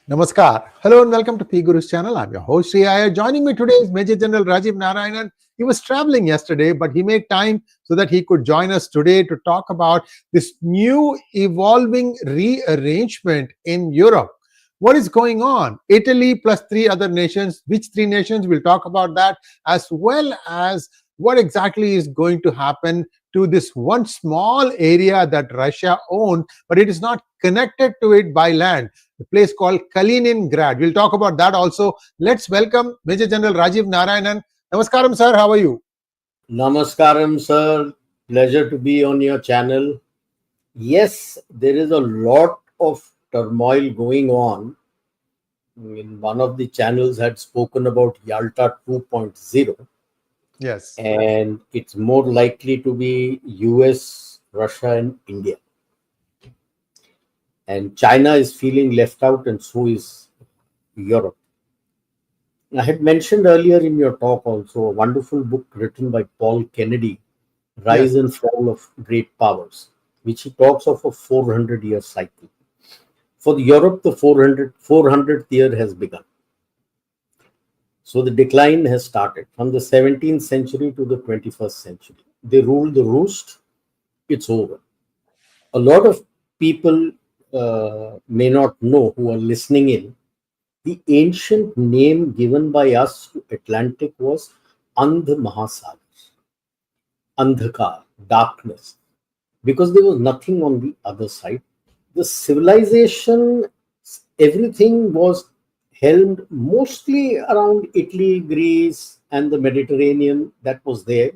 Namaskar. Hello and welcome to P Guru's channel. I'm your host Sri Iyer. Joining me today is Major General RAJIV Narayanan. He was traveling yesterday, but he made time so that he could join us today to talk about this new evolving rearrangement in Europe. What is going on? Italy plus three other nations. Which three nations? We'll talk about that, as well as what exactly is going to happen to this one small area that Russia owned, but it is not connected to it by land, the place called Kaliningrad. We'll talk about that also. Let's welcome Major General RAJIV Narayanan. Namaskaram, sir. How are you? Namaskaram, sir. Pleasure to be on your channel. Yes, there is a lot of turmoil going on. In one of the channels had spoken about Yalta 2.0. Yes. And it's more likely to be US, Russia, and India. And China is feeling left out, and so is Europe. I had mentioned earlier in your talk also a wonderful book written by Paul Kennedy, Rise and Fall of Great Powers, which he talks of a 400-year cycle. For Europe, the 400th year has begun. So the decline has started from the 17th century to the 21st century. They ruled the roost. It's over. A lot of people may not know, who are listening in, the ancient name given by us to Atlantic was Andh Mahasagar, Andhakar, darkness, because there was nothing on the other side. The civilization, everything was held mostly around Italy, Greece, and the Mediterranean that was there.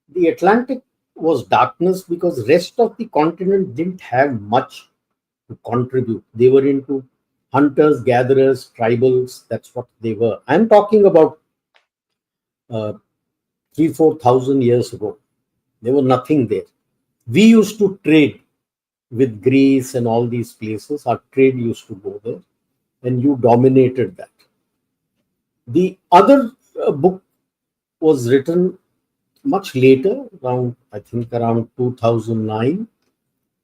The Atlantic was darkness because rest of the continent didn't have much to contribute. They were into hunters, gatherers, tribals. That's what they were. I'm talking about 3,000-4,000 years ago. There was nothing there. We used to trade with Greece and all these places. Our trade used to go there, and you dominated that. The other book was written much later, around 2009,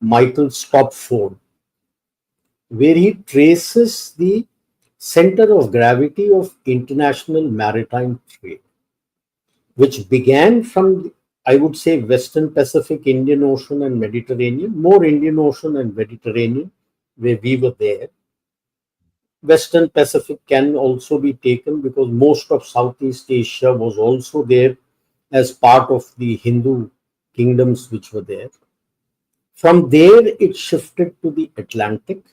Michael Stopford, where he traces the center of gravity of international maritime trade, which began from, I would say, Western Pacific, Indian Ocean and Mediterranean, more Indian Ocean and Mediterranean, where we were there. Western Pacific can also be taken because most of Southeast Asia was also there as part of the Hindu kingdoms which were there. From there, it shifted to the Atlantic.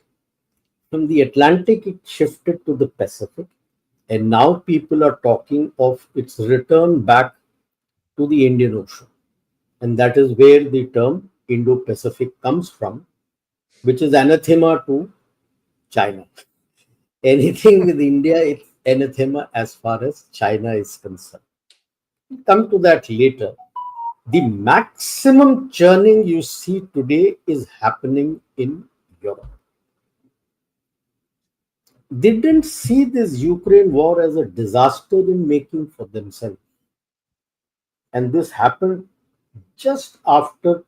From the Atlantic, it shifted to the Pacific. And now people are talking of its return back to the Indian Ocean. And that is where the term Indo-Pacific comes from, which is anathema to China. Anything with India, it's anathema as far as China is concerned. We'll come to that later. The maximum churning you see today is happening in Europe. They didn't see this Ukraine war as a disaster in making for themselves. And this happened just after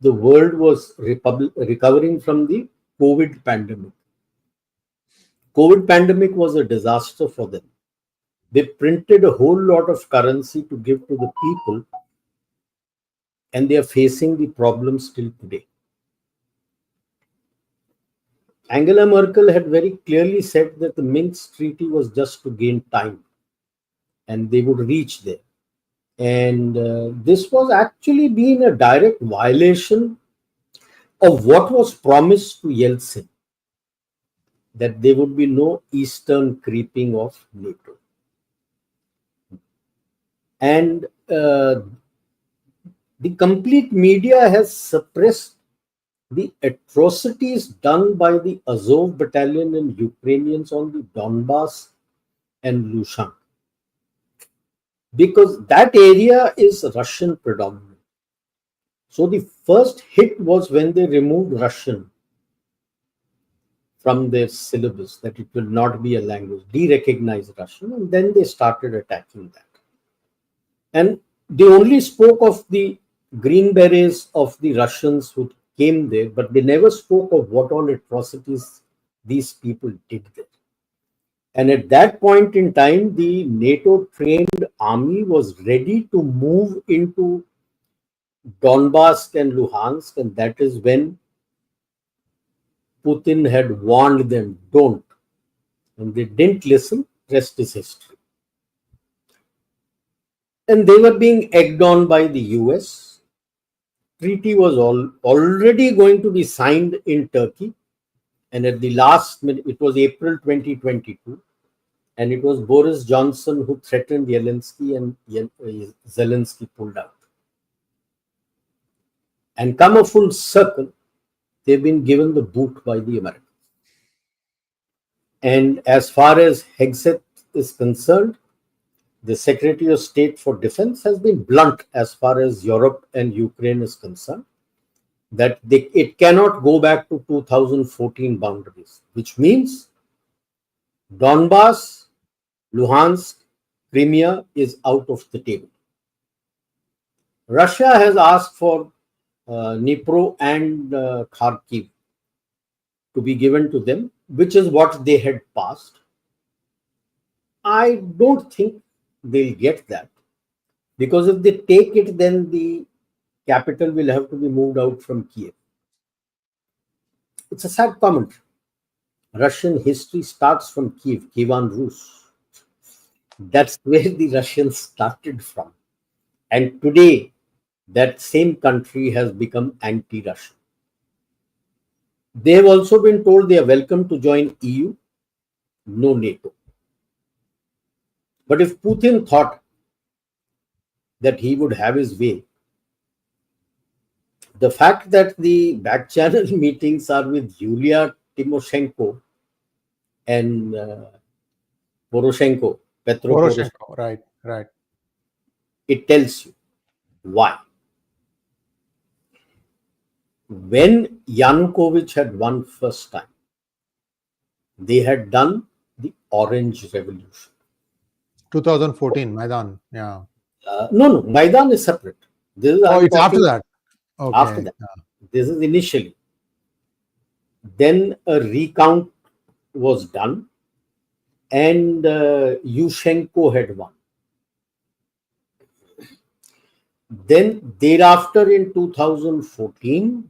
the world was recovering from the COVID pandemic. COVID pandemic was a disaster for them. They printed a whole lot of currency to give to the people, and they are facing the problems till today. Angela Merkel had very clearly said that the Minsk Treaty was just to gain time, and they would reach there. And this was actually being a direct violation of what was promised to Yeltsin, that there would be no eastern creeping of NATO. And the complete media has suppressed the atrocities done by the Azov battalion and Ukrainians on the Donbass and Lushansk, because that area is Russian predominant. So the first hit was when they removed Russian from their syllabus, that it will not be a language, de-recognize Russian, and then they started attacking that. And they only spoke of the green berets of the Russians who came there, but they never spoke of what all atrocities these people did there. And at that point in time, the NATO trained army was ready to move into Donbass and Luhansk, and that is when Putin had warned them, don't. And they didn't listen, rest is history. And they were being egged on by the US. Treaty was already going to be signed in Turkey. And at the last minute, it was April 2022. And it was Boris Johnson who threatened Zelensky, and Zelensky pulled out. And come a full circle, they've been given the boot by the Americans. And as far as Hegseth is concerned, the Secretary of State for Defense has been blunt as far as Europe and Ukraine is concerned, that it cannot go back to 2014 boundaries, which means Donbass, Luhansk, Crimea is out of the table. Russia has asked for Dnipro and Kharkiv to be given to them, which is what they had passed. I don't think they'll get that, because if they take it, then the capital will have to be moved out from Kiev. It's a sad commentary. Russian history starts from Kiev, Kievan Rus. That's where the Russians started from. And today, that same country has become anti-Russian. They have also been told they are welcome to join EU, no NATO. But if Putin thought that he would have his way, the fact that the back channel meetings are with Yulia Tymoshenko and Poroshenko, Petro Poroshenko, right. It tells you why. When Yanukovych had won first time, they had done the Orange Revolution. 2014, Maidan, yeah. No, Maidan is separate. This is it's after that. Okay. After that. Yeah. This is initially. Then a recount was done, and Yushchenko had won. Then thereafter in 2014,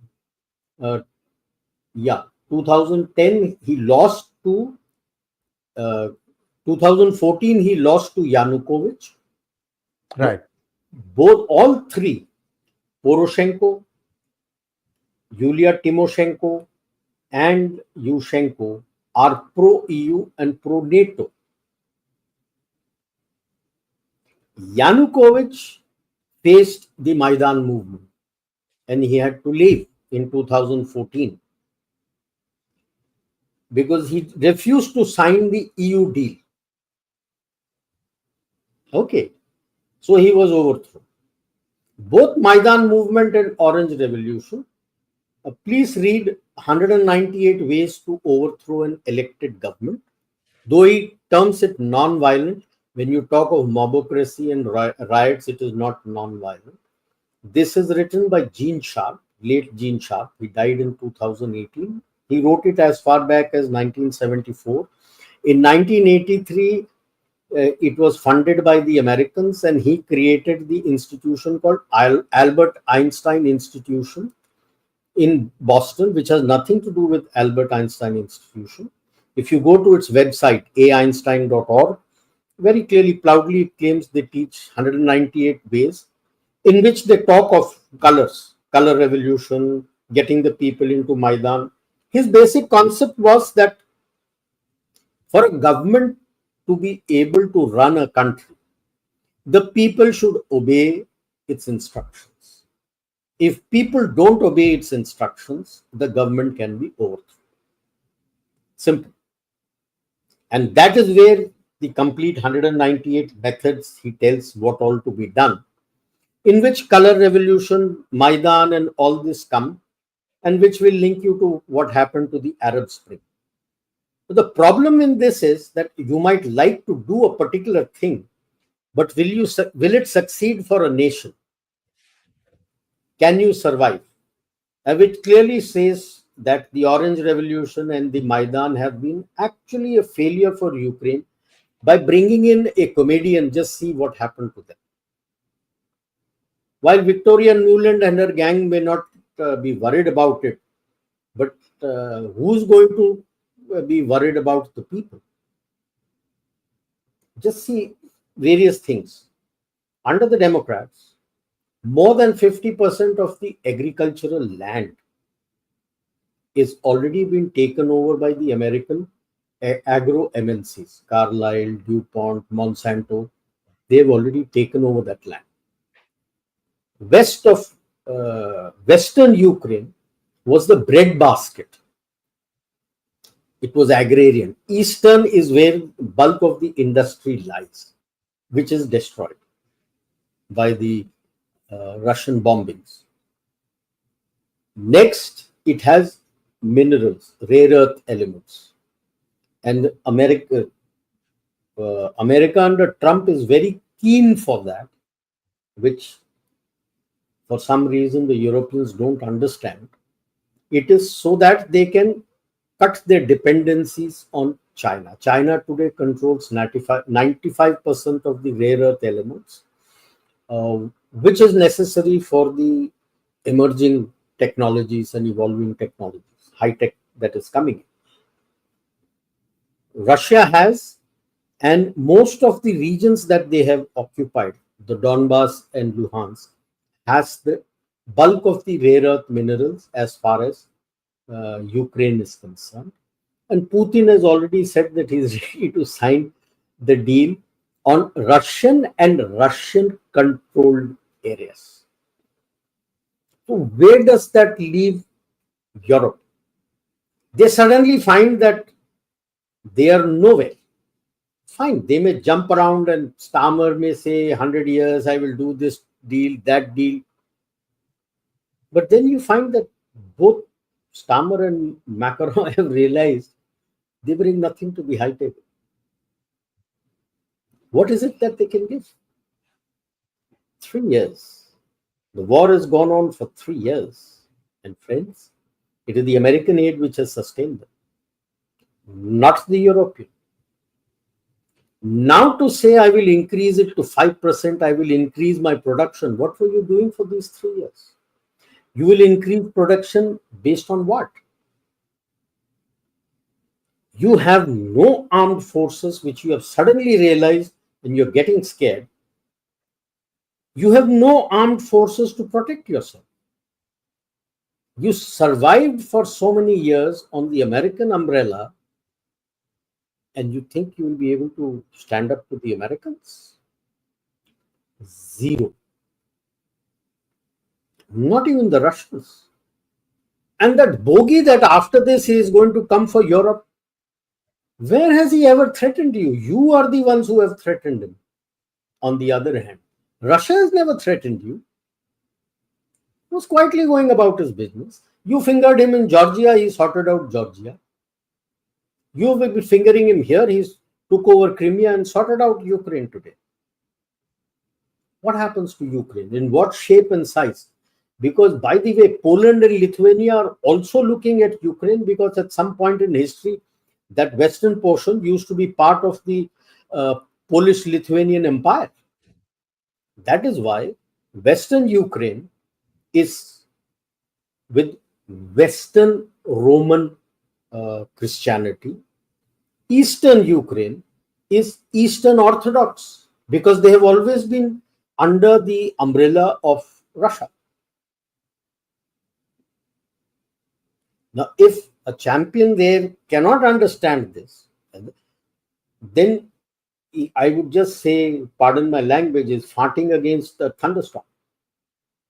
2010 he lost to 2014 he lost to Yanukovych. Right. All three, Poroshenko, Yulia Tymoshenko, and Yushchenko, are pro-EU and pro-NATO. Yanukovych faced the Maidan movement, and he had to leave in 2014 because he refused to sign the EU deal. Okay, so he was overthrown. Both Maidan movement and Orange Revolution, please read 198 Ways to Overthrow an Elected Government. Though he terms it non-violent, when you talk of mobocracy and riots, it is not non-violent. This is written by Gene Sharp, late Gene Sharp. He died in 2018. He wrote it as far back as 1974. In 1983, it was funded by the Americans, and he created the institution called Albert Einstein Institution in Boston, which has nothing to do with Albert Einstein Institution. If you go to its website, aeinstein.org, very clearly, proudly it claims they teach 198 ways in which they talk of colors, color revolution, getting the people into Maidan. His basic concept was that for a government to be able to run a country, the people should obey its instructions. If people don't obey its instructions, the government can be overthrown. Simple. And that is where the complete 198 methods he tells what all to be done, in which color revolution, Maidan and all this come, and which will link you to what happened to the Arab Spring. But the problem in this is that you might like to do a particular thing, but will it succeed for a nation? Can you survive? Which clearly says that the Orange Revolution and the Maidan have been actually a failure for Ukraine. By bringing in a comedian, just see what happened to them. While Victoria Nuland and her gang may not be worried about it, but who's going to be worried about the people? Just see various things. Under the Democrats, more than 50% of the agricultural land is already been taken over by the American agro MNCs, Carlyle, DuPont, Monsanto. They've already taken over that land. West of Western Ukraine was the breadbasket. It was agrarian. Eastern is where bulk of the industry lies, which is destroyed by the Russian bombings. Next, it has minerals, rare earth elements. And America under Trump is very keen for that, which for some reason the Europeans don't understand. It is so that they can cut their dependencies on China. China today controls 95% of the rare earth elements, which is necessary for the emerging technologies and evolving technologies, high tech that is coming in. Russia has, and most of the regions that they have occupied, the Donbass and Luhansk, has the bulk of the rare earth minerals as far as Ukraine is concerned. And Putin has already said that he is ready to sign the deal on Russian and Russian controlled areas. So where does that leave Europe? They suddenly find that they are nowhere. Fine, they may jump around and Starmer may say 100 years, I will do this deal, that deal. But then you find that both Starmer and Macron have realized they bring nothing to the high table. What is it that they can give? 3 years. The war has gone on for 3 years. And friends, it is the American aid which has sustained them, not the European. Now to say I will increase it to 5%, I will increase my production. What were you doing for these 3 years? You will increase production based on what? You have no armed forces, which you have suddenly realized and you're getting scared. You have no armed forces to protect yourself. You survived for so many years on the American umbrella, and you think you will be able to stand up to the Americans? Zero. Not even the Russians. And that bogey that after this he is going to come for Europe, where has he ever threatened you? You are the ones who have threatened him. On the other hand, Russia has never threatened you. He was quietly going about his business. You fingered him in Georgia, he sorted out Georgia. You will be fingering him here, he took over Crimea and sorted out Ukraine today. What happens to Ukraine? In what shape and size? Because, by the way, Poland and Lithuania are also looking at Ukraine, because at some point in history, that western portion used to be part of the Polish-Lithuanian Empire. That is why Western Ukraine is with Western Roman Christianity. Eastern Ukraine is Eastern Orthodox, because they have always been under the umbrella of Russia. Now, if a champion there cannot understand this, then I would just say, pardon my language, is farting against a thunderstorm.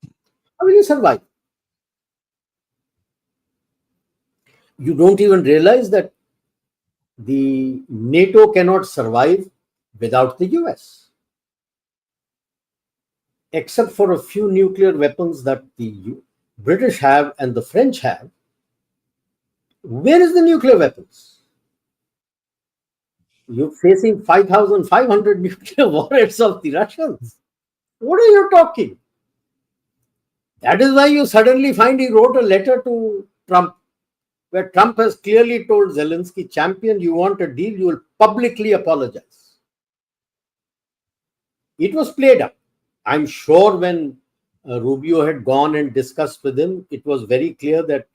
How will you survive? You don't even realize that the NATO cannot survive without the US. Except for a few nuclear weapons that the British have and the French have. Where is the nuclear weapons? You're facing 5,500 nuclear warheads of the Russians. What are you talking? That is why you suddenly find he wrote a letter to Trump. where Trump has clearly told Zelensky, champion, you want a deal, you will publicly apologize. It was played up. I'm sure when Rubio had gone and discussed with him, it was very clear that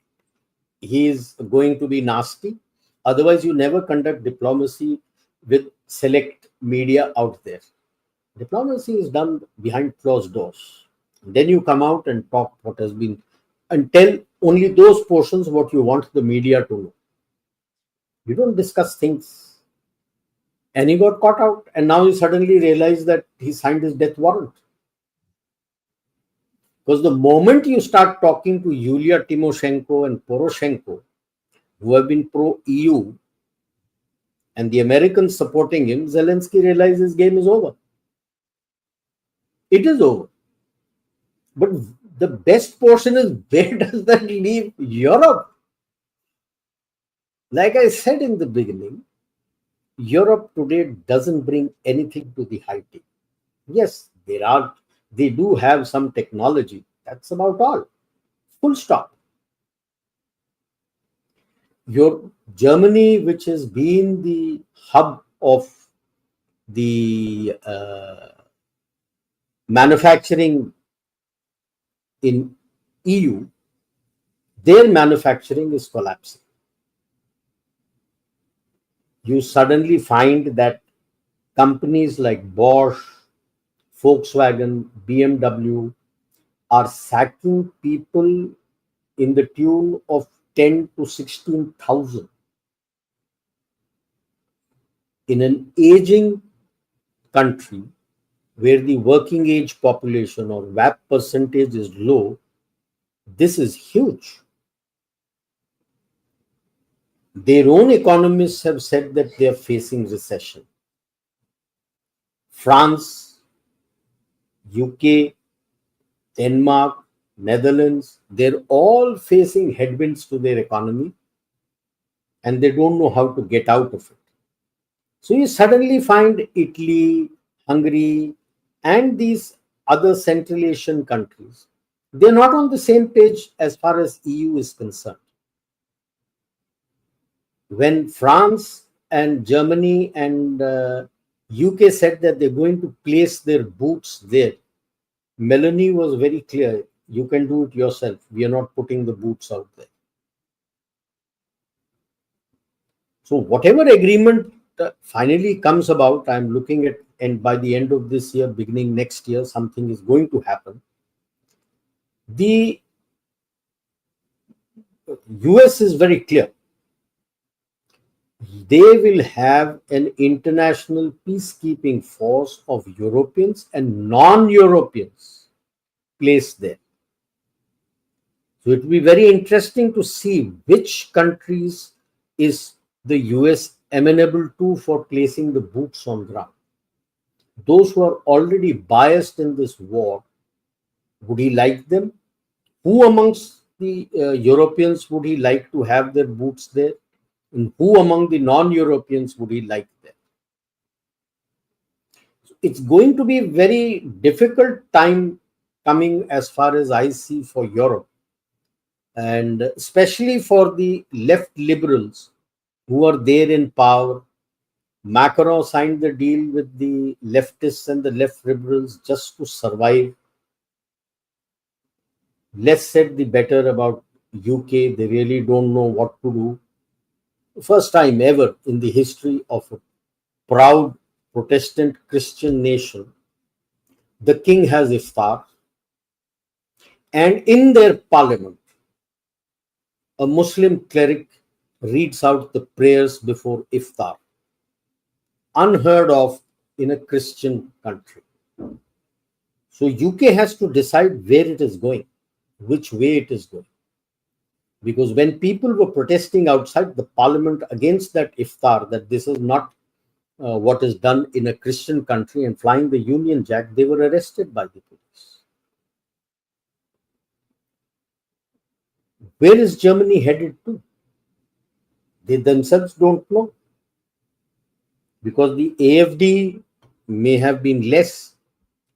he is going to be nasty. Otherwise, you never conduct diplomacy with select media out there. Diplomacy is done behind closed doors. Then you come out and talk what has been, and tell only those portions what you want the media to know. You don't discuss things. And he got caught out, and now he suddenly realized that he signed his death warrant. Because the moment you start talking to Yulia Tymoshenko and Poroshenko, who have been pro-EU, and the Americans supporting him, Zelensky realizes his game is over. It is over. But the best portion is, where does that leave Europe? Like I said in the beginning, Europe today doesn't bring anything to the high table. Yes, they do have some technology. That's about all. Full stop. Your Germany, which has been the hub of the manufacturing in EU, their manufacturing is collapsing. You suddenly find that companies like Bosch, Volkswagen, BMW are sacking people in the tune of 10 to 16,000. In an aging country where the working age population or WAP percentage is low, this is huge. Their own economists have said that they are facing recession. France, UK, Denmark, Netherlands, they're all facing headwinds to their economy, and they don't know how to get out of it. So you suddenly find Italy, Hungary, and these other Central Asian countries, they're not on the same page as far as EU is concerned. When France and Germany and UK said that they're going to place their boots there, Melanie was very clear, you can do it yourself. We are not putting the boots out there. So whatever agreement finally comes about, I'm looking at, and by the end of this year, beginning next year, something is going to happen. The US is very clear. They will have an international peacekeeping force of Europeans and non-Europeans placed there. So it will be very interesting to see which countries is the US amenable to for placing the boots on ground. Those who are already biased in this war, would he like them? Who amongst the Europeans would he like to have their boots there? And who among the non-Europeans would he like them? It's going to be a very difficult time coming as far as I see for Europe, and especially for the left liberals who are there in power. Macron signed the deal with the leftists and the left liberals just to survive. Less said the better about UK. They really don't know what to do. First time ever in the history of a proud Protestant Christian nation, the king has iftar, and in their parliament, a Muslim cleric reads out the prayers before iftar. Unheard of in a Christian country. So UK has to decide where it is going, which way it is going. Because when people were protesting outside the parliament against that iftar, that this is not what is done in a Christian country, and flying the Union Jack, they were arrested by the police. Where is Germany headed to? They themselves don't know. Because the AfD may have been less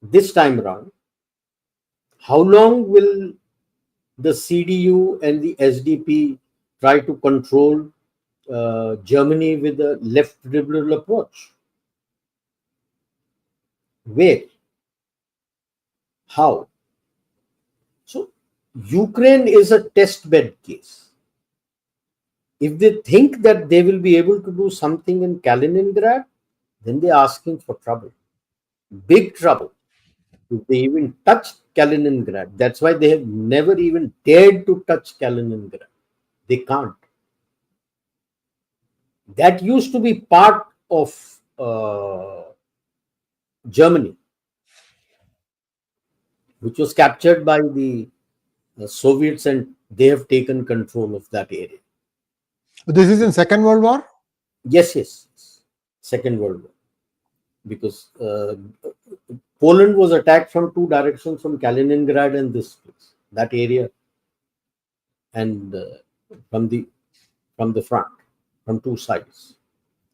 this time around. How long will the CDU and the SDP try to control Germany with a left liberal approach. Where? How? So Ukraine is a test bed case. If they think that they will be able to do something in Kaliningrad, then they're asking for trouble. Big trouble. If they even touch Kaliningrad, that's why they have never even dared to touch Kaliningrad. They can't. That used to be part of Germany, which was captured by the Soviets, and they have taken control of that area. This is in Second World War? Yes. Second World War. Because Poland was attacked from two directions, from Kaliningrad and this place, that area, and from the front, from two sides.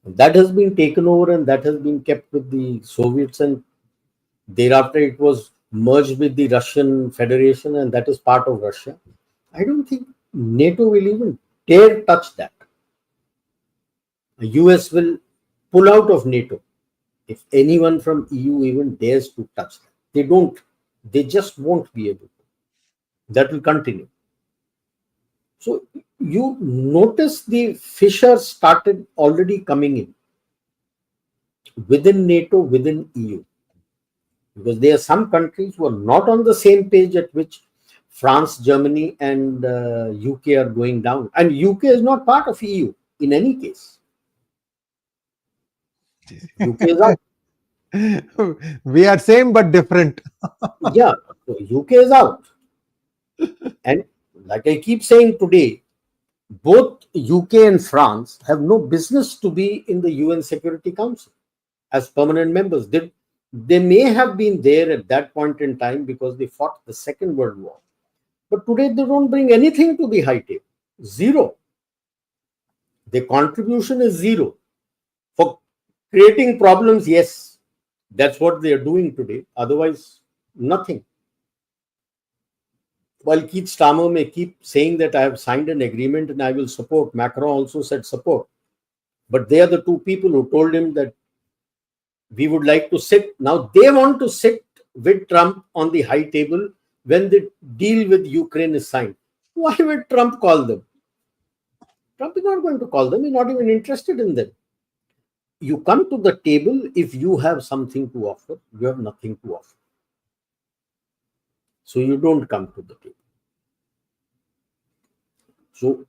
And that has been taken over, and that has been kept with the Soviets, and thereafter it was merged with the Russian Federation, and that is part of Russia. I don't think NATO will even dare touch that. The US will pull out of NATO if anyone from EU even dares to touch that. They just won't be able to. That will continue. So you notice the fissure started already coming in within NATO, within EU. Because there are some countries who are not on the same page at which France, Germany, and UK are going down. And UK is not part of EU in any case. UK is out. We are same but different. Yeah, so UK is out. And like I keep saying today, both UK and France have no business to be in the UN Security Council as permanent members. They may have been there at that point in time because they fought the Second World War. But today they don't bring anything to the high table. Zero. Their contribution is zero. For creating problems, yes, that's what they are doing today. Otherwise, nothing. While Keith Starmer may keep saying that I have signed an agreement and I will support, Macron also said support. But they are the two people who told him that we would like to sit. Now they want to sit with Trump on the high table when the deal with Ukraine is signed. Why would Trump call them? Trump is not going to call them. He's not even interested in them. You come to the table if you have something to offer. You have nothing to offer. So you don't come to the table. So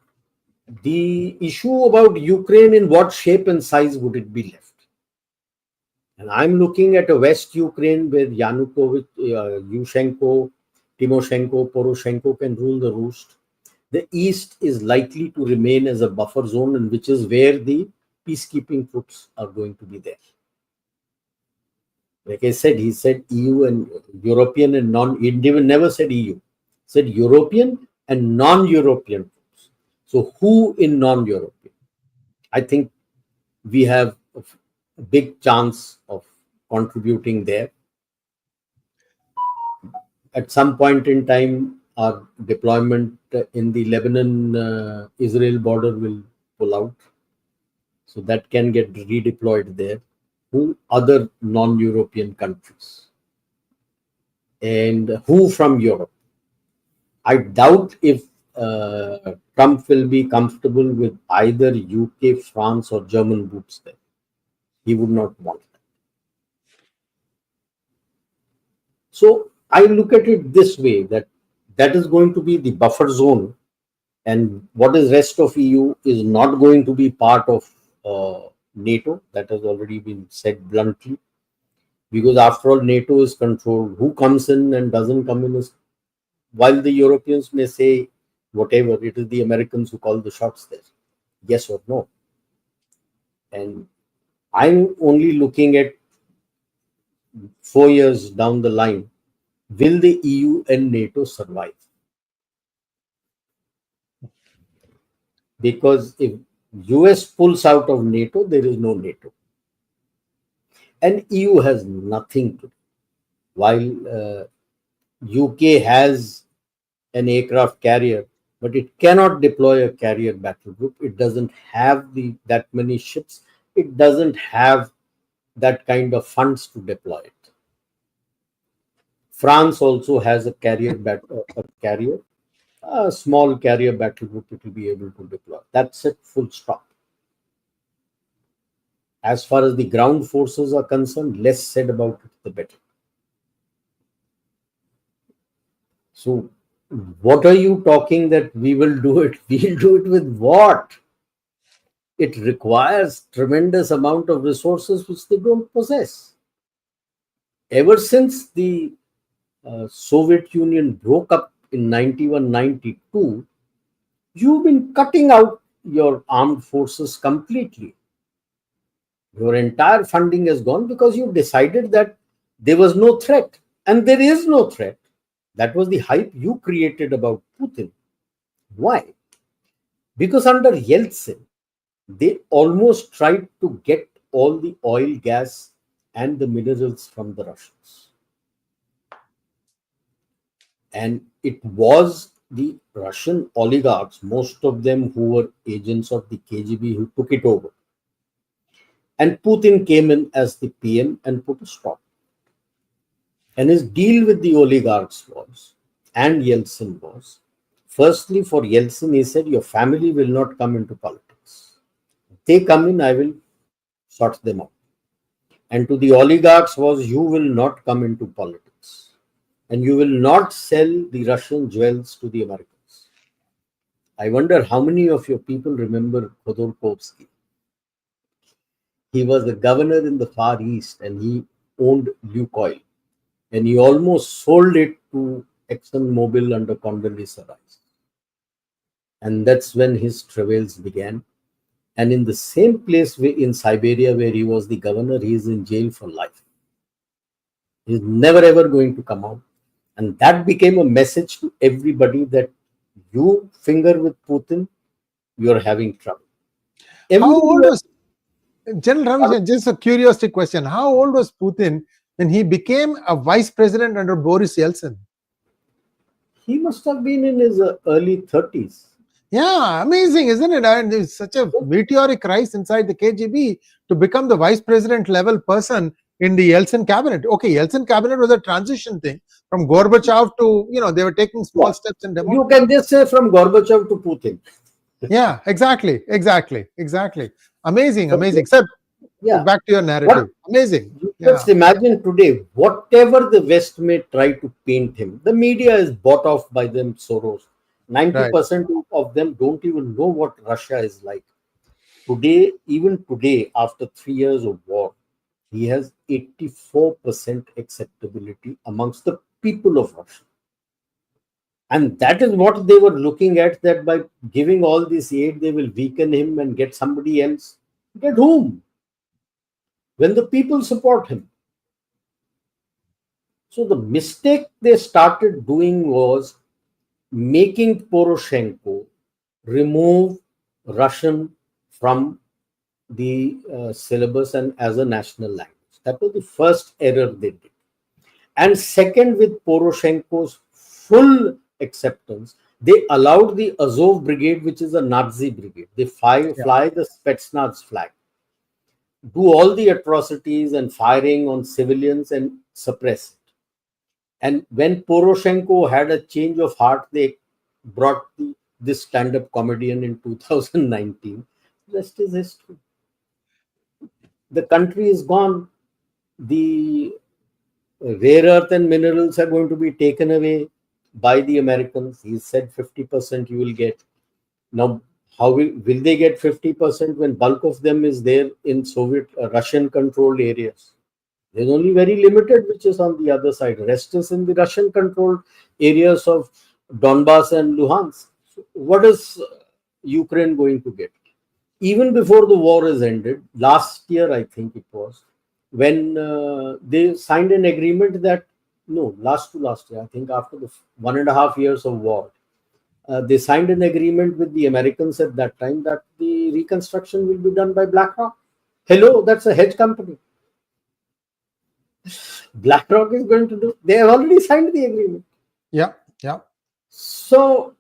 the issue about Ukraine, in what shape and size would it be left? And I'm looking at a West Ukraine where Yanukovych, Yushchenko, Timoshenko, Poroshenko can rule the roost. The East is likely to remain as a buffer zone, and which is where the peacekeeping troops are going to be there. Like I said, he said EU and European and he never said EU. He said European and non-European troops. So who in non-European? I think we have a big chance of contributing there. At some point in time, our deployment in the Lebanon-Israel border will pull out. So that can get redeployed there. Who other non-European countries? And who from Europe? I doubt if Trump will be comfortable with either UK, France, or German boots there. He would not want that. So I look at it this way, that is going to be the buffer zone, and what is rest of EU is not going to be part of NATO. That has already been said bluntly, because after all, NATO is controlled. Who comes in and doesn't come in is, while the Europeans may say whatever, it is the Americans who call the shots there, yes or no. And I'm only looking at 4 years down the line. Will the EU and NATO survive? Because if US pulls out of NATO, there is no NATO. And EU has nothing to do. While UK has an aircraft carrier, but it cannot deploy a carrier battle group. It doesn't have that many ships. It doesn't have that kind of funds to deploy it. France also has a a small carrier battle group it will be able to deploy. That's it, full stop. As far as the ground forces are concerned, less said about it, the better. So, what are you talking that we will do it? We'll do it with what? It requires tremendous amount of resources which they don't possess. Ever since the Soviet Union broke up in 91-92, you've been cutting out your armed forces completely. Your entire funding has gone because you decided that there was no threat, and there is no threat. That was the hype you created about Putin. Why? Because under Yeltsin, they almost tried to get all the oil, gas, and the minerals from the Russians. And it was the Russian oligarchs, most of them who were agents of the KGB, who took it over. And Putin came in as the PM and put a stop. And his deal with the oligarchs was, and Yeltsin was, firstly, for Yeltsin, he said, your family will not come into politics. They come in, I will sort them out. And to the oligarchs was, you will not come into politics. And you will not sell the Russian jewels to the Americans. I wonder how many of your people remember Khodorkovsky. He was the governor in the Far East and he owned Lukoil. And he almost sold it to ExxonMobil under Condoleezza Rice. And that's when his travails began. And in the same place in Siberia where he was the governor, he is in jail for life. He's never ever going to come out. And that became a message to everybody that you finger with Putin, you're having trouble. How old was General Ravi? Just a curiosity question. How old was Putin when he became a vice president under Boris Yeltsin? He must have been in his early 30s. Yeah, amazing, isn't it? And there's such a meteoric rise inside the KGB to become the vice president level person in the Yeltsin cabinet. Okay, Yeltsin cabinet was a transition thing from Gorbachev to, they were taking small steps in democracy. You can just say from Gorbachev to Putin. Yeah, exactly. Amazing. Except, back to your narrative. Amazing. Just imagine today, whatever the West may try to paint him, the media is bought off by them, Soros. 90% of them don't even know what Russia is like. Today, even today, after 3 years of war, he has 84% acceptability amongst the people of Russia. And that is what they were looking at, that by giving all this aid, they will weaken him and get somebody else. Get whom? When the people support him. So the mistake they started doing was making Poroshenko remove Russian from the syllabus and as a national language. That was the first error they did. And second, with Poroshenko's full acceptance, they allowed the Azov brigade, which is a Nazi brigade. They fly the Spetsnaz flag, do all the atrocities and firing on civilians and suppress it. And when Poroshenko had a change of heart, they brought this stand-up comedian in 2019. The rest is history. The country is gone. The rare earth and minerals are going to be taken away by the Americans. He said 50% you will get. Now, how will they get 50% when bulk of them is there in Soviet, Russian-controlled areas? There's only very limited which is on the other side. Rest is in the Russian-controlled areas of Donbass and Luhansk. So what is Ukraine going to get? Even before the war is ended, last year I think it was, when they signed an agreement that, last year, I think after the 1.5 years of war, they signed an agreement with the Americans at that time that the reconstruction will be done by BlackRock. Hello, that's a hedge company. BlackRock is going to do. They have already signed the agreement. Yeah. So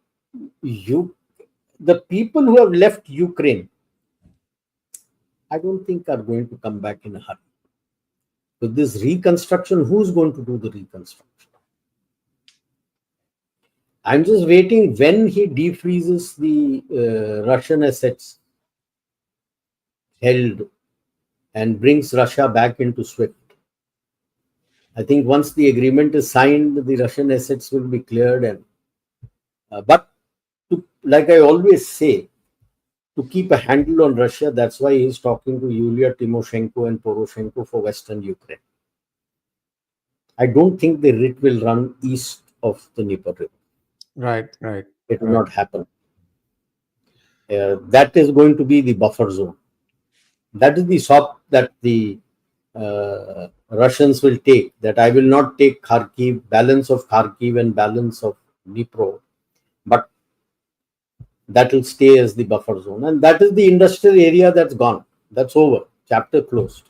the people who have left Ukraine, I don't think are going to come back in a hurry. With this reconstruction, who's going to do the reconstruction? I'm just waiting when he defreezes the Russian assets held and brings Russia back into SWIFT. I think once the agreement is signed, the Russian assets will be cleared. And but like I always say, to keep a handle on Russia, that's why he's talking to Yulia Tymoshenko and Poroshenko for Western Ukraine. I don't think the writ will run east of the Dnieper River. Right. It will not happen. That is going to be the buffer zone. That is the stop that the Russians will take. That I will not take Kharkiv, balance of Kharkiv and balance of Dnipro, but that will stay as the buffer zone. And that is the industrial area that's gone. That's over. Chapter closed.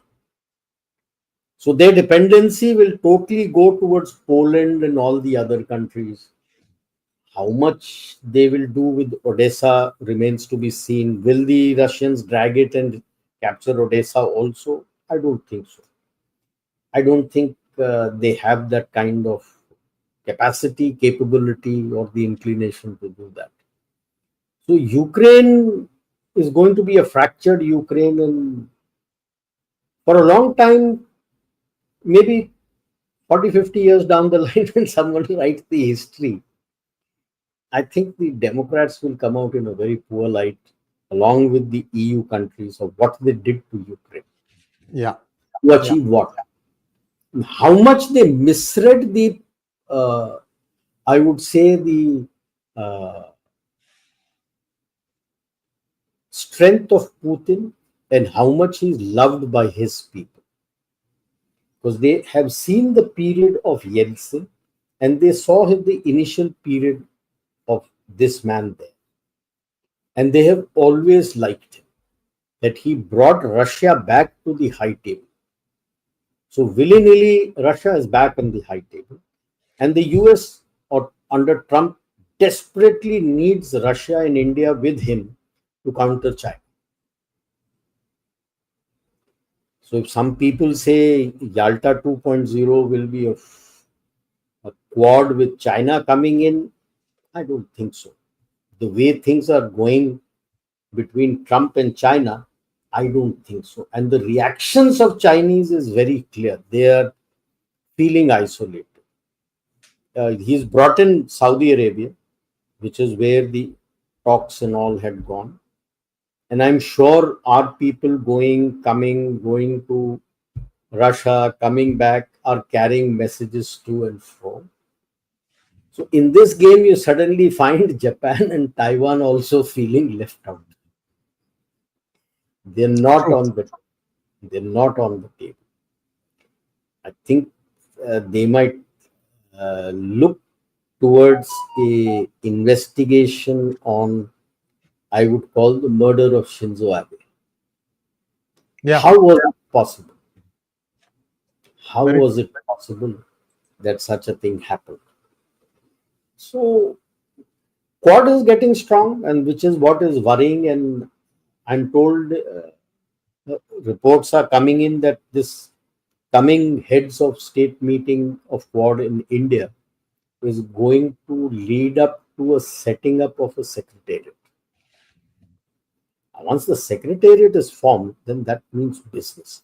So their dependency will totally go towards Poland and all the other countries. How much they will do with Odessa remains to be seen. Will the Russians drag it and capture Odessa also? I don't think so. I don't think they have that kind of capacity, capability, or the inclination to do that. So Ukraine is going to be a fractured Ukraine, and for a long time, maybe 40, 50 years down the line, when someone writes the history, I think the Democrats will come out in a very poor light, along with the EU countries, of what they did to Ukraine. Yeah. To achieve what? How much they misread the, I would say, the strength of Putin, and how much he's loved by his people. Because they have seen the period of Yeltsin, and they saw the initial period of this man there. And they have always liked him, that he brought Russia back to the high table. So willy-nilly, Russia is back on the high table. And the US, or under Trump, desperately needs Russia and India with him to counter China. So if some people say Yalta 2.0 will be a quad with China coming in, I don't think so. The way things are going between Trump and China, I don't think so. And the reactions of Chinese is very clear. They are feeling isolated. He's brought in Saudi Arabia, which is where the talks and all had gone. And I'm sure our people going to Russia, coming back, are carrying messages to and fro. So in this game, you suddenly find Japan and Taiwan also feeling left out. They're not on the table. I think they might look towards a investigation on, I would call, the murder of Shinzo Abe. Yeah. How was it possible? How was it possible that such a thing happened? So Quad is getting strong, and which is what is worrying. And I'm told reports are coming in that this coming heads of state meeting of Quad in India is going to lead up to a setting up of a secretariat. Once the secretariat is formed, then that means business.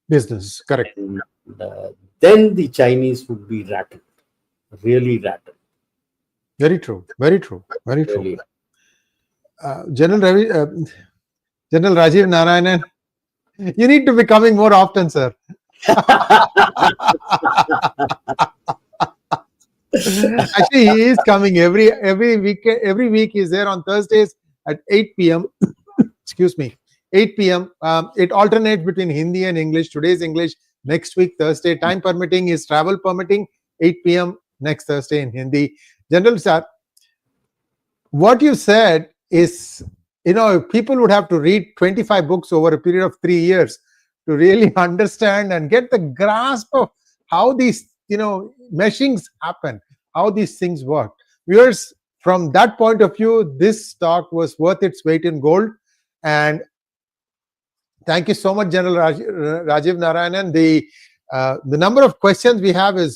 Business, correct. And then the Chinese would be rattled, really rattled. Very true. Really. General Rajiv Narayanan, you need to be coming more often, sir. Actually, he is coming every week. Every week he's there on Thursdays at 8 p.m. Excuse me, 8 p.m. It alternates between Hindi and English. Today's English, next week Thursday. Time permitting, his travel permitting, 8 p.m. next Thursday in Hindi. General sir, what you said is, people would have to read 25 books over a period of 3 years to really understand and get the grasp of how these, meshings happen, how these things work. Viewers, from that point of view, this stock was worth its weight in gold. And thank you so much, General Rajiv Narayanan. The number of questions we have is